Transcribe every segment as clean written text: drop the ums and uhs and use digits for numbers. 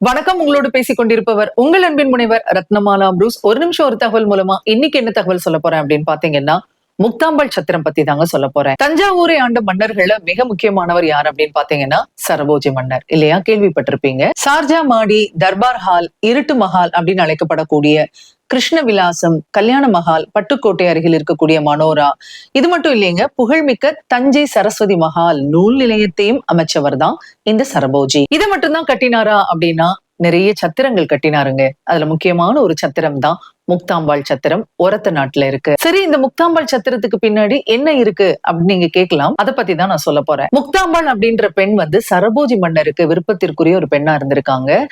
வணக்கம். உங்களோடு பேசிக் கொண்டிருப்பவர் உங்கள் அன்பின் முனைவர் ரத்னமாலா புரூஸ். ஒரு நிமிஷம் ஒரு தகவல் மூலமா இன்னைக்கு என்ன தகவல் சொல்ல போறேன் அப்படின்னு பாத்தீங்கன்னா, முக்தாம்பாள் சத்திரம் பத்தி தாங்க சொல்ல போறேன். தஞ்சாவூரை ஆண்ட மன்னர்கள மிக முக்கியமானவர் யார் அப்படின்னு பாத்தீங்கன்னா சரபோஜி மன்னர் இல்லையா? கேள்விப்பட்டிருப்பீங்க. சார்ஜா மாடி, தர்பார் ஹால், இருட்டு மஹால் அப்படின்னு அழைக்கப்படக்கூடிய கிருஷ்ண விலாசம், கல்யாண மஹால், பட்டுக்கோட்டை அருகில் இருக்கக்கூடிய மனோரா, இது மட்டும் இல்லைங்க, புகழ்மிக்க தஞ்சை சரஸ்வதி மஹால் நூல் நிலையத்தையும் அமைச்சவர் தான் இந்த சரபோஜி. இதை மட்டும்தான் கட்டினாரா அப்படின்னா நிறைய சத்திரங்கள் கட்டினாருங்க. அதுல முக்கியமான ஒரு சத்திரம் தான் முக்தாம்பாள் சத்திரம், ஒரத்த நாட்டுல இருக்கு. சரி, இந்த முக்தாம்பாள் சத்திரத்துக்கு பின்னாடி என்ன இருக்கு அப்படின்னு நீங்க கேட்கலாம். அதை பத்தி தான் நான் சொல்ல போறேன். முக்தாம்பாள் அப்படின்ற பெண் சரபோஜி மன்னருக்கு விருப்பத்திற்குரிய ஒரு பெண்ணா இருந்திருக்காங்க.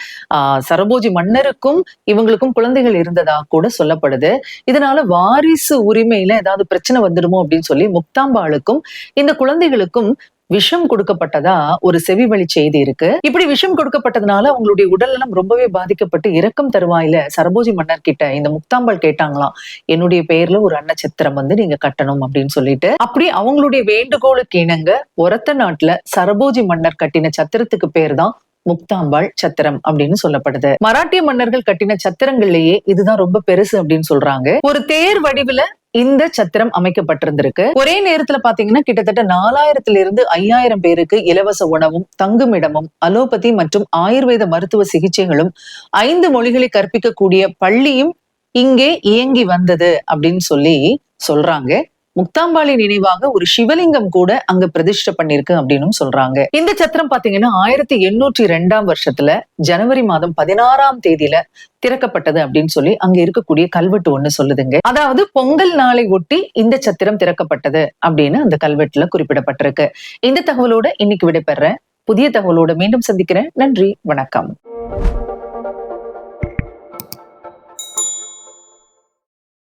சரபோஜி மன்னருக்கும் இவங்களுக்கும் குழந்தைகள் இருந்ததா கூட சொல்லப்படுது. இதனால வாரிசு உரிமையில ஏதாவது பிரச்சனை வந்துடுமோ அப்படின்னு சொல்லி முக்தாம்பாளுக்கும் இந்த குழந்தைகளுக்கும் விஷம் கொடுக்கப்பட்டதா ஒரு செவி வழி செய்தி இருக்கு. இப்படி விஷம் கொடுக்கப்பட்டதுனால அவங்களுடைய உடல்நலம் ரொம்பவே பாதிக்கப்பட்டு இறக்கும் தருவாயில சரபோஜி மன்னர் கிட்ட இந்த முக்தாம்பாள் கேட்டாங்களாம், என்னுடைய பெயர்ல ஒரு அன்னச்சத்திரம் நீங்க கட்டணும் அப்படின்னு சொல்லிட்டு. அப்படி அவங்களுடைய வேண்டுகோளுக்கு இணங்க ஒரத்த நாட்டுல சரபோஜி மன்னர் கட்டின சத்திரத்துக்கு பேர் தான் முக்தாம்பாள் சத்திரம் அப்படின்னு சொல்லப்படுது. மராட்டிய மன்னர்கள் கட்டின சத்திரங்கள்லயே இதுதான் ரொம்ப பெருசு அப்படின்னு சொல்றாங்க. ஒரு தேர் வடிவுல இந்த சத்திரம் அமைக்கப்பட்டிருந்திருக்கு. ஒரே நேரத்துல பாத்தீங்கன்னா கிட்டத்தட்ட 4000 5000 பேருக்கு இலவச உணவும் தங்குமிடமும் அலோபதி மற்றும் ஆயுர்வேத மருத்துவ சிகிச்சைகளும் 5 மொழிகளை கற்பிக்கக்கூடிய பள்ளியும் இங்கே இயங்கி வந்தது அப்படின்னு சொல்லி சொல்றாங்க. முக்தாம்பாளின் நினைவாக ஒரு சிவலிங்கம் கூட அங்க பிரதிஷ்டை பண்ணிருக்கு அப்படின்னு சொல்றாங்க. இந்த சத்திரம் பாத்தீங்கன்னா 1802 ஜனவரி மாதம் 16ஆம் தேதியில திறக்கப்பட்டது அப்படின்னு சொல்லி அங்க இருக்கக்கூடிய கல்வெட்டு ஒண்ணு சொல்லுதுங்க. அதாவது பொங்கல் நாளை ஒட்டி இந்த சத்திரம் திறக்கப்பட்டது அப்படின்னு அந்த கல்வெட்டுல குறிப்பிடப்பட்டிருக்கு. இந்த தகவலோட இன்னைக்கு விடைபெறேன். புதிய தகவலோட மீண்டும் சந்திக்கிறேன். நன்றி, வணக்கம்.